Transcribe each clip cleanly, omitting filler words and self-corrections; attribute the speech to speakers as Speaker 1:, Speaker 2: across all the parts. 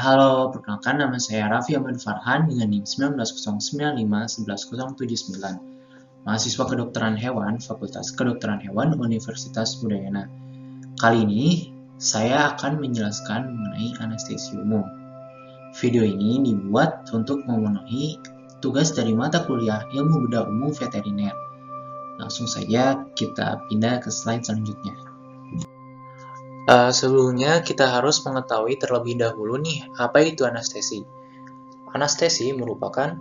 Speaker 1: Halo, perkenalkan nama saya Raffi Ahmad Farhan dengan NIM 19095110079, mahasiswa kedokteran hewan Fakultas Kedokteran Hewan Universitas Udayana. Kali ini, saya akan menjelaskan mengenai anestesi umum. Video ini dibuat untuk memenuhi tugas dari mata kuliah Ilmu Bedah Umum Veteriner. Langsung saja kita pindah ke slide selanjutnya. Sebelumnya kita harus mengetahui terlebih dahulu nih, apa itu anestesi. Anestesi merupakan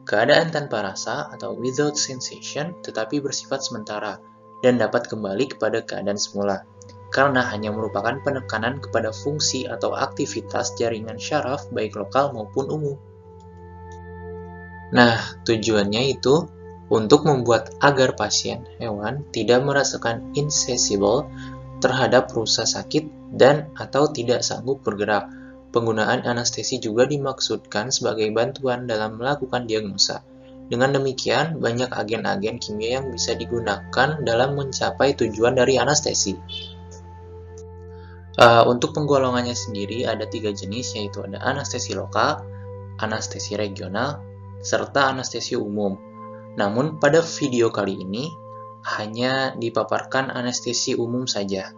Speaker 1: keadaan tanpa rasa atau without sensation tetapi bersifat sementara dan dapat kembali kepada keadaan semula karena hanya merupakan penekanan kepada fungsi atau aktivitas jaringan syaraf baik lokal maupun umum. Nah, tujuannya itu untuk membuat agar pasien hewan tidak merasakan insensible terhadap rasa sakit dan atau tidak sanggup bergerak. Penggunaan anestesi juga dimaksudkan sebagai bantuan dalam melakukan diagnosa. Dengan demikian, banyak agen-agen kimia yang bisa digunakan dalam mencapai tujuan dari anestesi. Untuk penggolongannya sendiri ada 3 jenis, yaitu ada anestesi lokal, anestesi regional, serta anestesi umum. Namun pada video kali ini, hanya dipaparkan anestesi umum saja.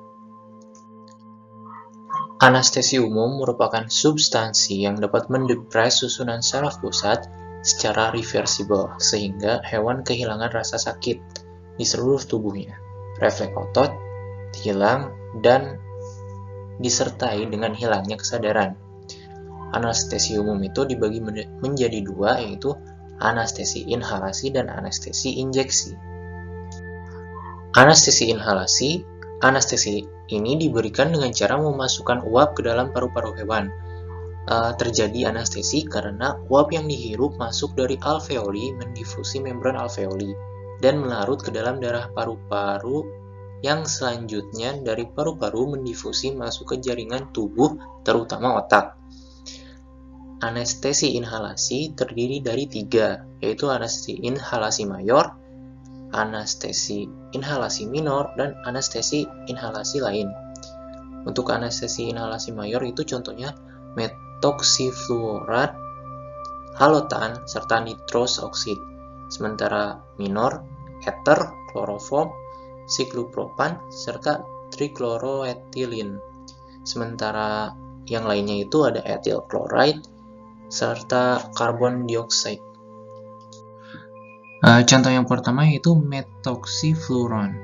Speaker 1: Anestesi umum merupakan substansi yang dapat mendepres susunan saraf pusat secara reversible, sehingga hewan kehilangan rasa sakit di seluruh tubuhnya. Refleks otot hilang dan disertai dengan hilangnya kesadaran. Anestesi umum itu dibagi menjadi 2, yaitu anestesi inhalasi dan anestesi injeksi. Anestesi inhalasi, anestesi ini diberikan dengan cara memasukkan uap ke dalam paru-paru hewan. Terjadi anestesi karena uap yang dihirup masuk dari alveoli mendifusi membran alveoli dan melarut ke dalam darah paru-paru yang selanjutnya dari paru-paru mendifusi masuk ke jaringan tubuh terutama otak. Anestesi inhalasi terdiri dari 3, yaitu anestesi inhalasi mayor, anestesi inhalasi minor, dan anestesi inhalasi lain. Untuk anestesi inhalasi mayor itu contohnya metoksifluorat, halotan, serta nitros oxide. Sementara minor, ether, kloroform, siklopropan, serta trichloroethylene. Sementara yang lainnya itu ada ethyl chloride, serta karbon dioksida. Contoh yang pertama yaitu metoksifluoran.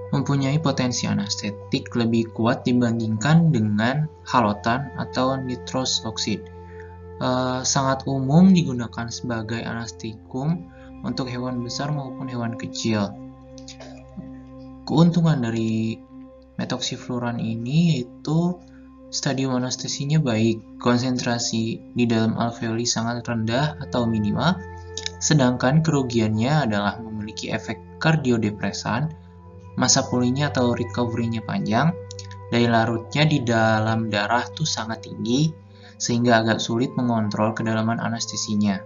Speaker 1: Mempunyai potensi anestetik lebih kuat dibandingkan dengan halotan atau nitros oxide. Sangat umum digunakan sebagai anestetikum untuk hewan besar maupun hewan kecil. Keuntungan dari metoksifluoran ini yaitu stadium anestesinya baik, konsentrasi di dalam alveoli sangat rendah atau minimal, sedangkan kerugiannya adalah memiliki efek kardiodepresan, masa pulihnya atau recovery-nya panjang, daya larutnya di dalam darah tuh sangat tinggi, sehingga agak sulit mengontrol kedalaman anestesinya.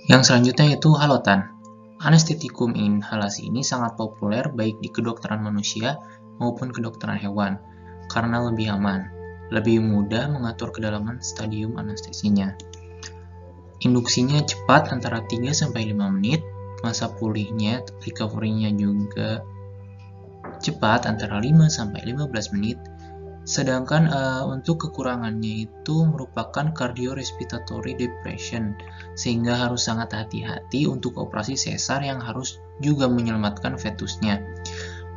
Speaker 1: Yang selanjutnya yaitu halotan. Anestetikum inhalasi ini sangat populer baik di kedokteran manusia maupun kedokteran hewan, karena lebih aman, lebih mudah mengatur kedalaman stadium anestesinya. Induksinya cepat antara 3-5 menit, masa pulihnya, recovery-nya juga cepat antara 5-15 menit, sedangkan untuk kekurangannya itu merupakan cardiorespiratory depression, sehingga harus sangat hati-hati untuk operasi sesar yang harus juga menyelamatkan fetusnya.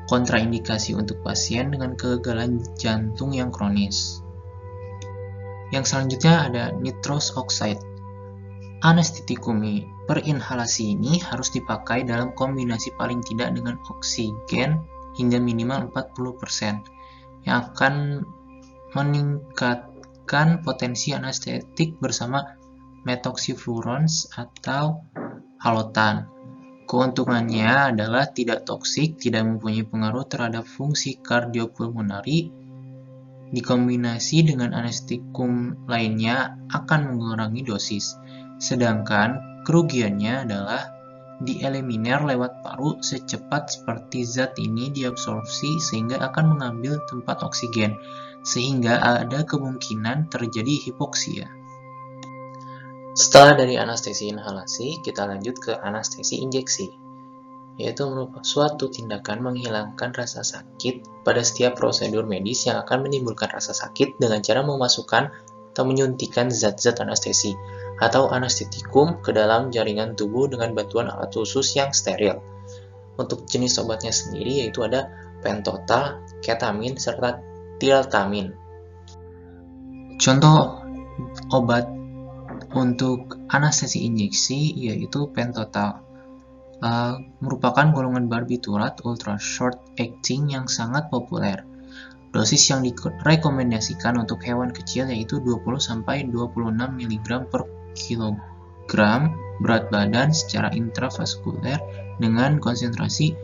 Speaker 1: Kontraindikasi untuk pasien dengan kegagalan jantung yang kronis. Yang selanjutnya ada nitros oxide. Anestetikum per inhalasi ini harus dipakai dalam kombinasi paling tidak dengan oksigen hingga minimal 40%, yang akan meningkatkan potensi anestetik bersama metoksifluoran atau halotan. Keuntungannya adalah tidak toksik, tidak mempunyai pengaruh terhadap fungsi kardiopulmonari, dikombinasi dengan anestetikum lainnya akan mengurangi dosis. Sedangkan kerugiannya adalah dieliminir lewat paru secepat seperti zat ini diabsorpsi sehingga akan mengambil tempat oksigen, sehingga ada kemungkinan terjadi hipoksia. Setelah dari anestesi inhalasi, kita lanjut ke anestesi injeksi, yaitu merupakan suatu tindakan menghilangkan rasa sakit pada setiap prosedur medis yang akan menimbulkan rasa sakit dengan cara memasukkan atau menyuntikkan zat-zat anestesi atau anestetikum ke dalam jaringan tubuh dengan bantuan alat khusus yang steril. Untuk jenis obatnya sendiri yaitu ada pentotal, ketamin, serta tiltamin. Contoh obat untuk anestesi injeksi yaitu pentotal. Merupakan golongan barbiturat ultra short acting yang sangat populer. Dosis yang direkomendasikan untuk hewan kecil yaitu 20-26 mg per kilogram berat badan secara intravaskuler dengan konsentrasi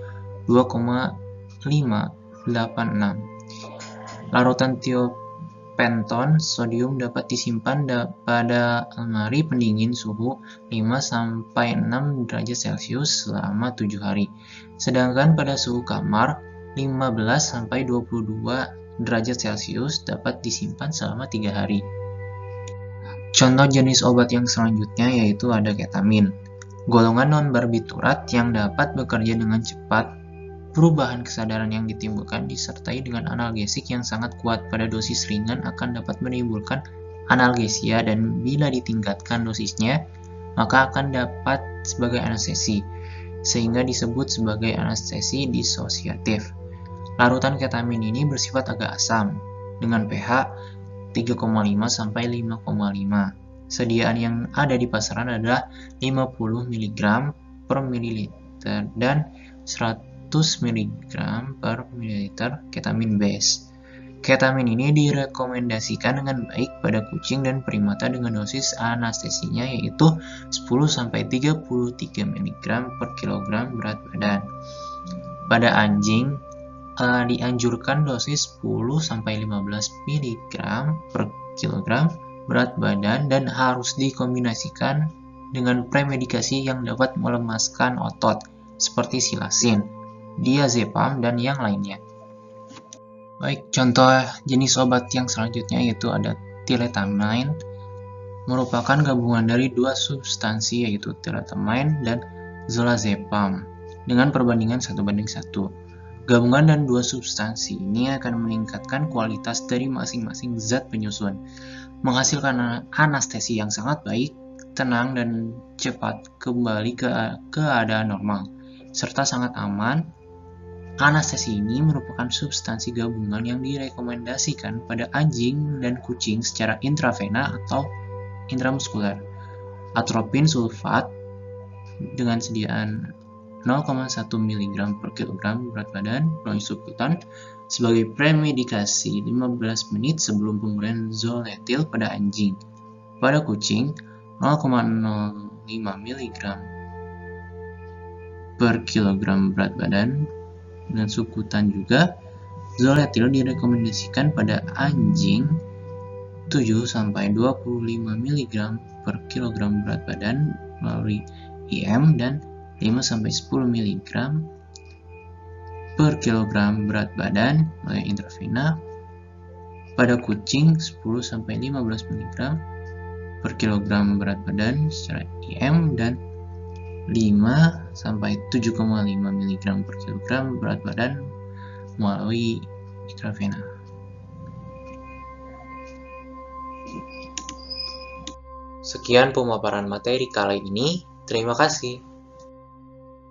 Speaker 1: 2,586. Larutan tiopenton sodium dapat disimpan pada lemari pendingin suhu 5-6 derajat Celcius selama 7 hari. Sedangkan pada suhu kamar 15-22 derajat Celcius dapat disimpan selama 3 hari. Contoh jenis obat yang selanjutnya yaitu ada ketamin, golongan non-barbiturat yang dapat bekerja dengan cepat. Perubahan kesadaran yang ditimbulkan disertai dengan analgesik yang sangat kuat pada dosis ringan akan dapat menimbulkan analgesia dan bila ditingkatkan dosisnya maka akan dapat sebagai anestesi, sehingga disebut sebagai anestesi disosiatif. Larutan ketamin ini bersifat agak asam dengan pH 3,5 sampai 5,5. Sediaan yang ada di pasaran adalah 50 mg per mililiter dan 100 mg per mililiter ketamin base. Ketamin ini direkomendasikan dengan baik pada kucing dan primata dengan dosis anestesinya yaitu 10-33 mg per kilogram berat badan. Pada anjing dianjurkan dosis 10-15 mg per kilogram berat badan dan harus dikombinasikan dengan premedikasi yang dapat melemaskan otot seperti silasin, diazepam, dan yang lainnya. Baik, contoh jenis obat yang selanjutnya yaitu ada tiltamine, merupakan gabungan dari dua substansi yaitu tiltamine dan zolazepam dengan perbandingan 1:1. Gabungan dan dua substansi ini akan meningkatkan kualitas dari masing-masing zat penyusun, menghasilkan anestesi yang sangat baik, tenang, dan cepat kembali ke keadaan normal, serta sangat aman. Anestesi ini merupakan substansi gabungan yang direkomendasikan pada anjing dan kucing secara intravena atau intramuskuler. Atropin sulfat dengan sediaan 0,1 mg per kilogram berat badan melalui subkutan sebagai premedikasi 15 menit sebelum pemberian zoletil pada anjing. Pada kucing 0,05 mg per kilogram berat badan dengan subkutan juga. Zoletil direkomendasikan pada anjing 7-25 mg per kilogram berat badan melalui IM dan 5-10 mg per kilogram berat badan melalui intravena. Pada kucing 10-15 mg per kilogram berat badan secara IM dan 5-7,5 mg per kilogram berat badan melalui intravena. Sekian pemaparan materi kali ini. Terima kasih.